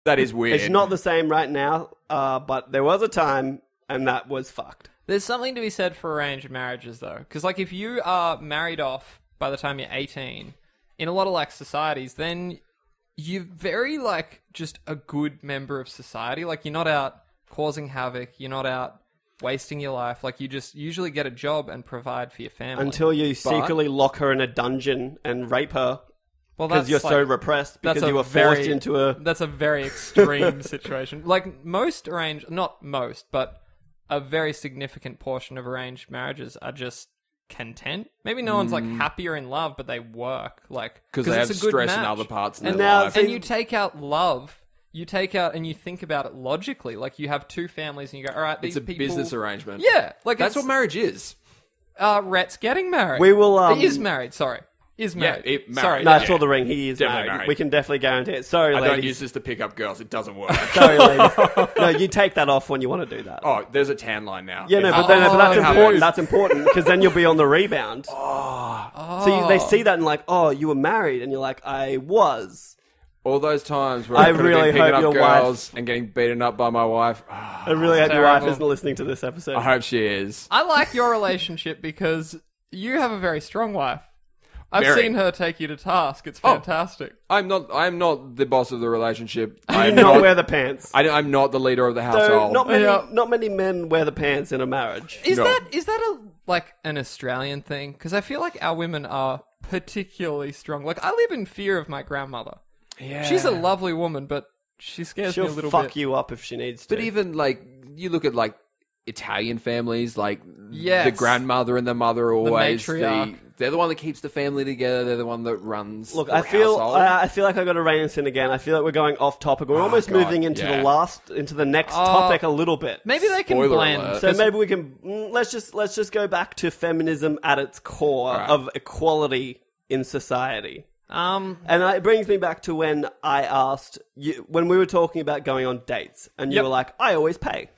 That is weird. It's not the same right now, but there was a time, and that was fucked. There's something to be said for arranged marriages, though. Because, like, if you are married off by the time you're 18, in a lot of, like, societies, then you're very, like, just a good member of society. Like, you're not out causing havoc. You're not out wasting your life. Like, you just usually get a job and provide for your family. Until you secretly lock her in a dungeon and rape her. Well, because you're so repressed, because you were forced into a... That's a very extreme situation. Like, not most, but a very significant portion of arranged marriages are just content. Maybe no one's, like, happier in love, but they work. Like, because they have stress in other parts of their life. And you take out love... You take out and you think about it logically. Like, you have two families and you go, all right, these people... It's a business arrangement. Yeah. Like, that's what marriage is. Rhett's getting married. We will... He is married, sorry. Is married. Yeah, sorry. No, I saw the ring. He is definitely married. We can definitely guarantee it. Sorry, ladies. I don't use this to pick up girls. It doesn't work. Sorry, ladies. No, you take that off when you want to do that. Oh, there's a tan line now. Yeah, no, but that's important. That's important because then you'll be on the rebound. So they see that and like, oh, you were married, and you're like, I was. All those times where I really picking up girls and getting beaten up by my wife. I really hope your wife isn't listening to this episode. I hope she is. I like your relationship because you have a very strong wife. I've seen her take you to task. It's fantastic. I'm not the boss of the relationship. I do not wear the pants. I'm not the leader of the household. So not many men wear the pants in a marriage. Is that an Australian thing? Because I feel like our women are particularly strong. Like, I live in fear of my grandmother. Yeah. She's a lovely woman, but she scares me a little bit. She'll fuck you up if she needs to. But even, like, you look at, like, Italian families, like, yes. the grandmother and the mother are always they're the one that keeps the family together. They're the one that runs. Look, the I feel household. like I got to rein this in again. I feel like we're going off topic. We're almost moving into the next topic a little bit. Maybe they can Spoiler blend. alert. So maybe we can let's just go back to feminism at its core of equality in society. And it brings me back to when I asked you when we were talking about going on dates, and you were like, "I always pay."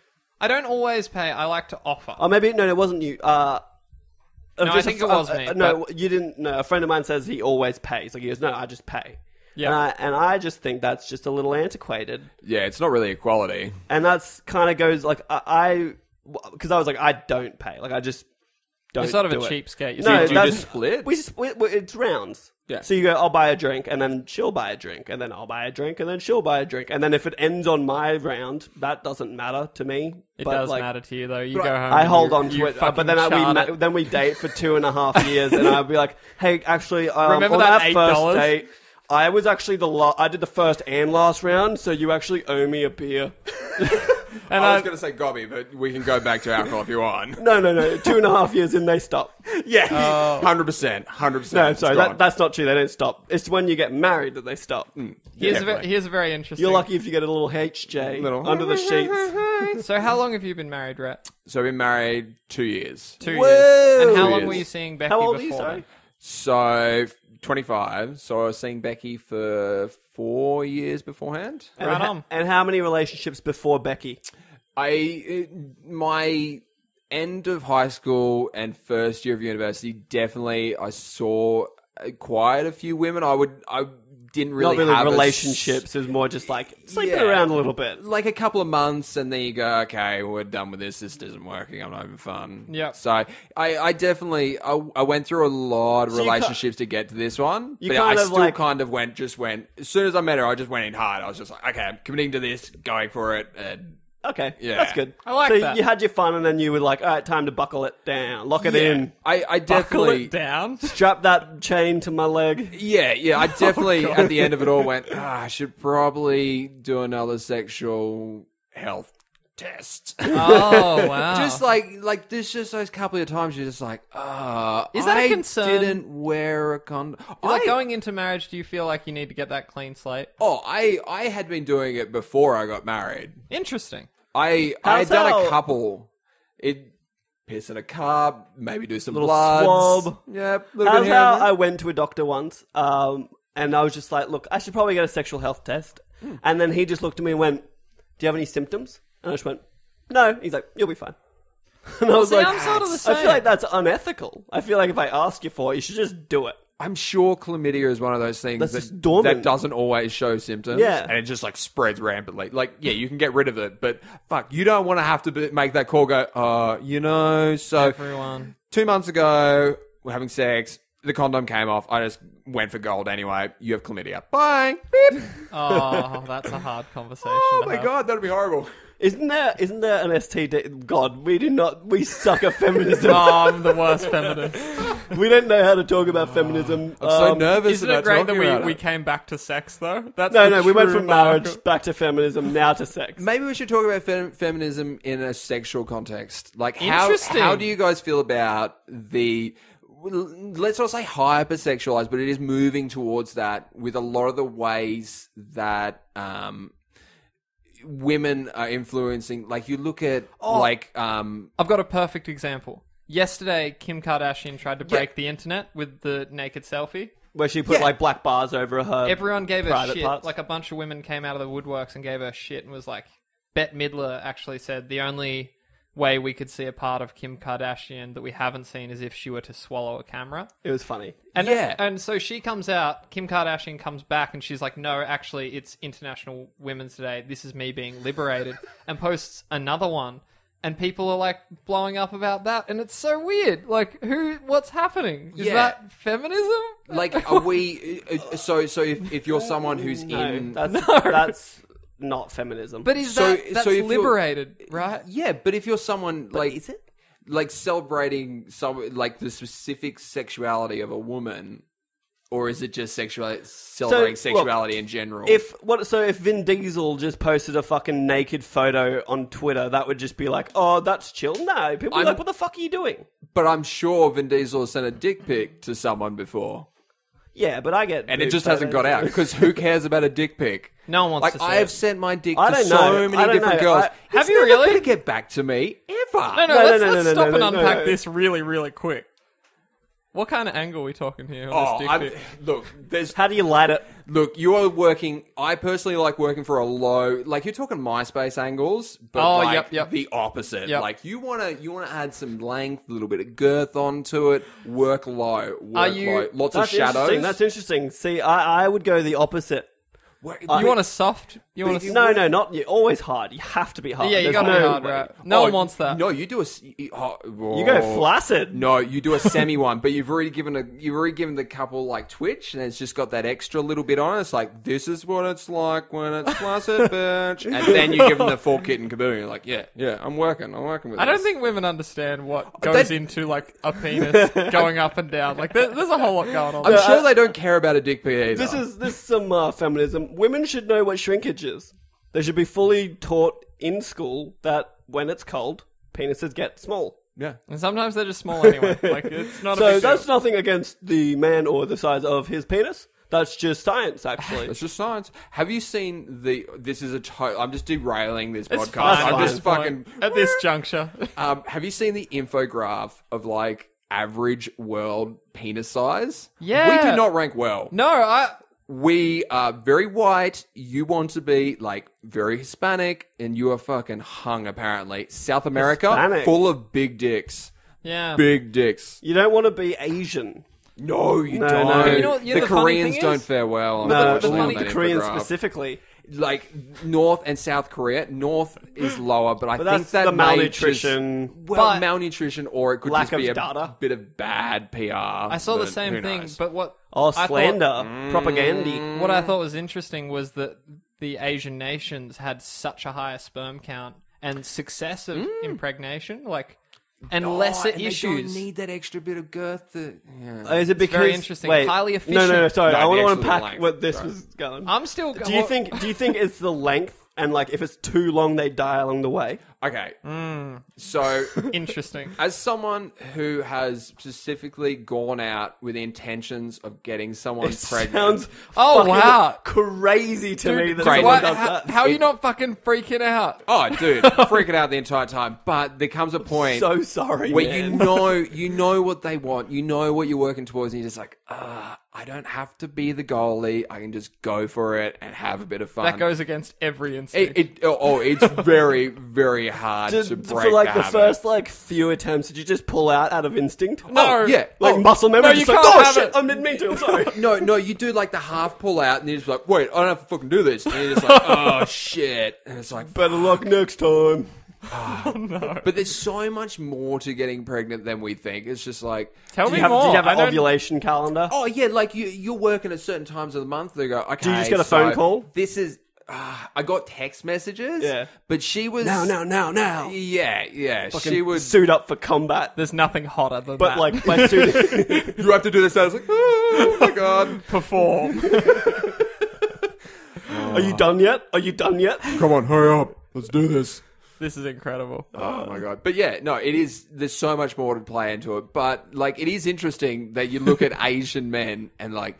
I don't always pay. I like to offer. Oh, maybe no, it wasn't you. I think it was me. No, you didn't. No, a friend of mine says he always pays. Like he goes, "No, I just pay." Yeah, and I just think that's just a little antiquated. Yeah, it's not really equality. And that's kind of goes like because I was like, I don't pay. Like I just don't. You're sort of do a it. cheapskate. No, do you just split? We split. It's rounds. Yeah. So you go, I'll buy a drink, and then she'll buy a drink, and then I'll buy a drink, and then she'll buy a drink, and then if it ends on my round, that doesn't matter to me. It does matter to you, though. You go home. I hold on to it, but then we date for 2.5 years, and I'll be like, hey, actually, remember on that our first date, I was actually I did the first and last round, so you actually owe me a beer. And I was going to say gobby, but we can go back to alcohol if you want. No. 2.5 years in, they stop. Yeah, 100%. No, sorry, that's not true. They don't stop. It's when you get married that they stop. Here's a very interesting... You're lucky if you get a little HJ under the sheets. So how long have you been married, Rhett? So I've been married 2 years. 2 years. And how long years. were you seeing Becky How old before? are you, sorry? So 25. So I was seeing Becky for 4 years beforehand. And how many relationships before Becky? My end of high school and first year of university, definitely I saw quite a few women. I didn't really Not really have relationships. It was more just like sleeping around a little bit. Like a couple of months, and then you go, okay, we're done with this. This isn't working. I'm not having fun. Yeah. So I definitely I went through a lot of relationships to get to this one. But I still kind of went. As soon as I met her, I just went in hard. I was just like, okay, I'm committing to this, going for it. And okay, yeah. That's good. I like that. So you had your fun, and then you were like, all right, time to buckle it down. Lock it in. I Buckle definitely... it down? Strap that chain to my leg. Yeah, I definitely, at the end of it all, went, I should probably do another sexual health test. Oh, wow. Just like there's just those couple of times you're just like, is that a concern? I didn't wear a condom. Like going into marriage, do you feel like you need to get that clean slate? Oh, I had been doing it before I got married. Interesting. I had done a couple. Piss in a car, maybe do some little bloods. swab. Yeah, That's how I went to a doctor once, and I was just like, look, I should probably get a sexual health test. And then he just looked at me and went, do you have any symptoms? And I just went, no. He's like, you'll be fine. And I was like, I'm sort of the same. I feel like that's unethical. I feel like if I ask you for it, you should just do it. I'm sure chlamydia is one of those things that doesn't always show symptoms. Yeah. And it just like spreads rampantly. Like, yeah, you can get rid of it, but fuck, you don't want to have to make that call go, so Everyone. 2 months ago, we're having sex. The condom came off. I just went for gold anyway. You have chlamydia. Bye. Beep. Oh, that's a hard conversation. Oh my God, that'd be horrible. Isn't there an STD? God, we suck at feminism. Oh, I'm the worst feminist. We don't know how to talk about feminism. I'm so nervous. Isn't it great that we came back to sex though? That's no, we went from marriage back to feminism, now to sex. Maybe we should talk about feminism in a sexual context. Like, how do you guys feel about the... Let's not say hypersexualized, but it is moving towards that with a lot of the ways that women are influencing. Like, you look at I've got a perfect example. Yesterday, Kim Kardashian tried to break the internet with the naked selfie. Where she put like black bars over her. Everyone gave her shit. Parts. Like a bunch of women came out of the woodworks and gave her shit and was like, Bette Midler actually said the only way we could see a part of Kim Kardashian that we haven't seen is if she were to swallow a camera. It was funny. And so she comes out, Kim Kardashian comes back and she's like, no, actually it's International Women's Day. This is me being liberated. And posts another one. And people are like blowing up about that. And it's so weird. Like, what's happening? Is that feminism? Like, are we... So if you're someone who's in... That's not feminism. But that's liberated, right? Yeah, but if you're someone like... Is it? Like celebrating the specific sexuality of a woman, or is it just celebrating sexuality in general? If Vin Diesel just posted a fucking naked photo on Twitter, that would just be like, oh, that's chill. No, people are like, what the fuck are you doing? But I'm sure Vin Diesel has sent a dick pic to someone before. Yeah, but I get... And it just hasn't got out, because who cares about a dick pic? No one wants to see I have sent my dick to so many different girls. Have you really? It's never going to get back to me, ever. No, let's stop and unpack this really, really quick. What kind of angle are we talking here on this dick pic? Look, how do you light it? Look, you are working... I personally like working for a low... Like, you're talking MySpace angles, but the opposite. Yep. Like, you want to add some length, a little bit of girth onto it, work low, lots of shadows. That's interesting. See, I would go the oppospe. You want a soft? No, not always hard. You have to be hard. Yeah, you got to be hard, right? No one wants that. No, you do you go flaccid. No, you do a semi one, but you've already given the couple like twitch, and it's just got that extra little bit on it. It's like, this is what it's like when it's flaccid, bitch. And then you give them the full kit and caboodle. You're like, yeah, I'm working with. I don't think women understand what goes into like a penis going up and down. Like, there's a whole lot going on. I'm sure they don't care about a dick pic either. This is some feminism. Women should know what shrinkage is. They should be fully taught in school that when it's cold, penises get small. Yeah. And sometimes they're just small anyway. Like, it's not a big deal. So that's nothing against the man or the size of his penis. That's just science, actually. It's just science. Have you seen I'm just derailing this it's podcast. Fine, I'm just fucking... At this juncture. Have you seen the infograph of, like, average world penis size? Yeah. We do not rank well. No, We are very white. You want to be, like, very Hispanic, and you are fucking hung, apparently. South America, Hispanic. full of big dicks. Yeah. Big dicks. You don't want to be Asian. No, you don't. No. You know, the Koreans don't fare well. The Koreans specifically. Like, North and South Korea. North is lower, but I think that the malnutrition. Malnutrition, or it could lack just be a bit of bad PR. I saw the same thing, but what... slander. Propaganda. What I thought was interesting was that the Asian nations had such a higher sperm count and success of impregnation, and lesser issues. They don't need that extra bit of girth. Is it because... Very interesting. Highly efficient. No, sorry. I want to unpack length. what this was going. I'm still... Do you think it's the length, and like if it's too long, they die along the way? Okay. So... Interesting. As someone who has specifically gone out with the intentions of getting someone pregnant... Sounds wow. crazy to me that crazy. someone does that. How are you not fucking freaking out? Oh, dude, freaking out the entire time. But there comes a point... So sorry, where man. you know what they want. You know what you're working towards, and you're just like, I don't have to be the goalie. I can just go for it and have a bit of fun. That goes against every instinct. It's very, very hard to break for like the the habit. first like few attempts. Did you just pull out of instinct? No. Yeah. Like muscle memory. No, just you like, can't oh have shit! it. I didn't mean to. I'm sorry. No, you do like the half pull out, and you're just like, wait, I don't have to fucking do this. And you're just like, oh shit. And it's like, Better luck next time. but there's so much more to getting pregnant than we think. It's just like, Tell Do me you have, more. do you have I an don't- ovulation calendar? oh yeah, like you're working at certain times of the month. They go, okay. Do you just get a phone call? This is. I got text messages. Yeah. But she was Now. Yeah. Fucking She would. suit up for combat. There's nothing hotter than But that. like by suiting. You have to do this. I was like, oh my god. perform. Are you done yet? Are you done yet? Come on, hurry up. Let's do this. This is incredible. Oh my god. But yeah, no, it is, there's so much more to play into it. But like, it is interesting that you look at Asian men and like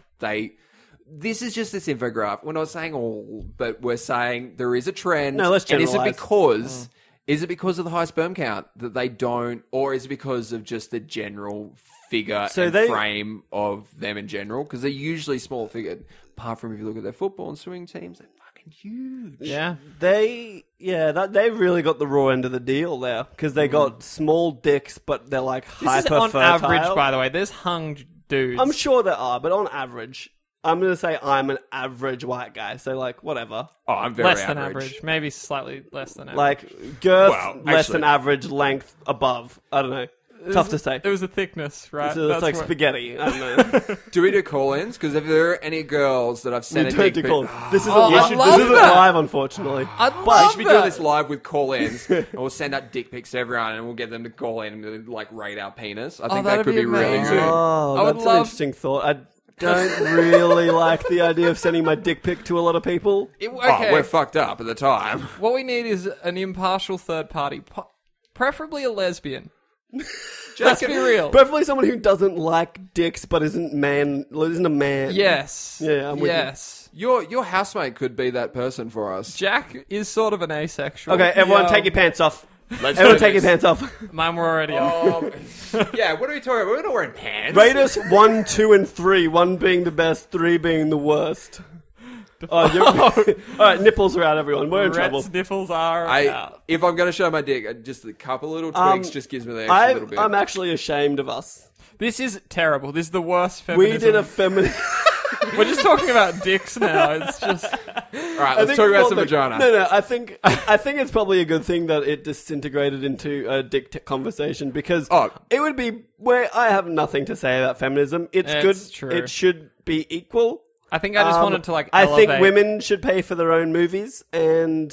this is just this infographic. We're not saying all, but we're saying there is a trend. No, let's And generalize. is it because of the high sperm count that they don't, or is it because of just the general figure frame of them in general? Because they're usually small figured. Apart from if you look at their football and swimming teams, they're fucking huge. Yeah. They really got the raw end of the deal there because they got small dicks, but they're like This is hyper on fertile. average, by the way. There's hung dudes. I'm sure there are, but on average, I'm gonna say I'm an average white guy. So like whatever, Oh, I'm very less than average. Maybe slightly less than average. like girth Well, less actually- than average, length above. I don't know. Tough to say. It was a thickness, right? So it's That's like what- spaghetti. I don't know. Do we do call-ins? Because if there are any girls that I've We sent a don't dick do pic... calls. This isn't, Oh, I this love isn't that. live, unfortunately. I'd We love should be doing that. this live with call-ins, and we'll send out dick pics to everyone, and we'll get them to call in and like rate our penis. I think that that'd could be be really amazing. good. Oh, I would that's love- an interesting thought. I don't really like the idea of sending my dick pic to a lot of people. Okay. Oh, we're fucked up at the time. What we need is an impartial third party, preferably a lesbian. Let's be real. Preferably someone who doesn't like dicks but isn't a man. Yes. Yeah, I'm with you. yes. Your housemate could be that person for us. Jack is sort of an asexual. Okay, everyone take your pants off. Let's Everyone do take your this. pants off. Mine were already on. Yeah, what are we talking about? We're not wearing pants. Rate us 1, 2, and 3. 1 being the best, 3 being the worst. All right, nipples are out, everyone. We're in trouble. Rhett's nipples are out. If I'm going to show my dick, just a couple little twigs just gives me the extra little bit. I'm actually ashamed of us. This is terrible. This is the worst We feminism. did a feminist. We're just talking about dicks now. It's just... All right, let's talk about some vagina. No, I think it's probably a good thing that it disintegrated into a dick conversation because it would be where I have nothing to say about feminism. It's good. true. It should be equal. I think I just wanted to, like, I think elevate- women should pay for their own movies, and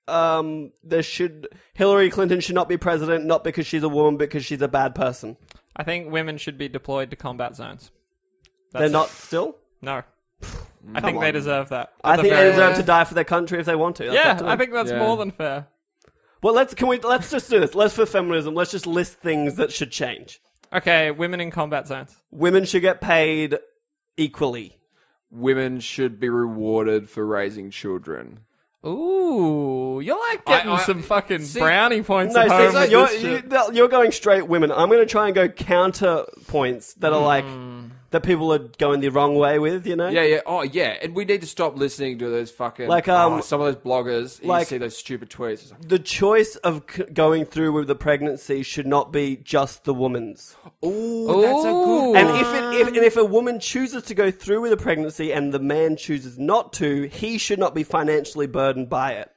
Hillary Clinton should not be president, not because she's a woman, because she's a bad person. I think women should be deployed to combat zones. They're not still. No. I think they deserve that. I think they deserve to die for their country if they want to. That's up Yeah, to them. I think that's more than fair. Well, let's just do this. Let's for feminism. Let's just list things that should change. Okay, women in combat zones. Women should get paid equally. Women should be rewarded for raising children. Ooh, you're like getting some fucking brownie points No, at home. see, with this shit. you're going straight women. I'm going to try and go counter points that are like that people are going the wrong way with. You know? Yeah. Oh, yeah. And we need to stop listening to those fucking Like, some of those bloggers. You like- see those stupid tweets. It's like, The choice of going through with the pregnancy should not be just the woman's. ooh, that's a good. And if a woman chooses to go through with a pregnancy and the man chooses not to, he should not be financially burdened by it.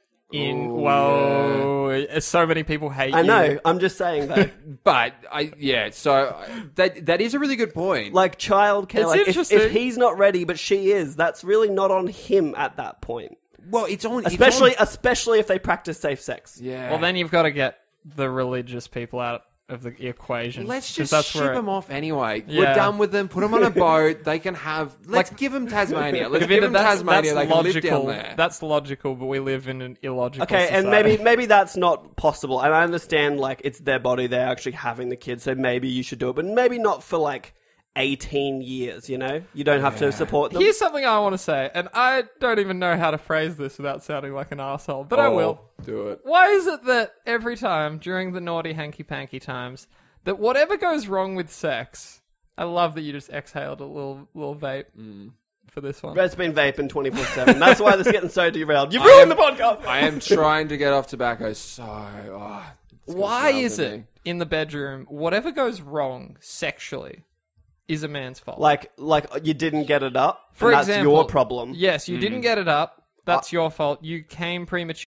So many people hate I you. know. I'm just saying though. But that is a really good point. Like childcare, It's like interesting. if he's not ready but she is, that's really not on him at that point. well, it's on Especially if they practice safe sex. yeah. Well, then you've got to get the religious people out of the equation. Let's 'cause just ship where them off anyway. Yeah. We're done with them. Put them on a boat. They can have. Let's give them Tasmania. Let's give them that's Tasmania. They can live logical. down there. That's logical, but we live in an illogical Okay, and society. maybe that's not possible. And I understand, like, it's their body, they're actually having the kid, so maybe you should do it, but maybe not for, like, 18 years, you know? You don't have to support them. Here's something I want to say, and I don't even know how to phrase this without sounding like an asshole, but I will. Do it. Why is it that every time during the naughty hanky-panky times, that whatever goes wrong with sex, I love that you just exhaled a little vape. for this one. Rhett's been vaping 24/7. That's why this is getting so derailed. You've ruined the podcast. I am trying to get off tobacco Why is it in the bedroom, whatever goes wrong sexually is a man's fault? Like you didn't get it up, For and that's example, your problem. Yes, you didn't get it up. That's your fault. You came premature.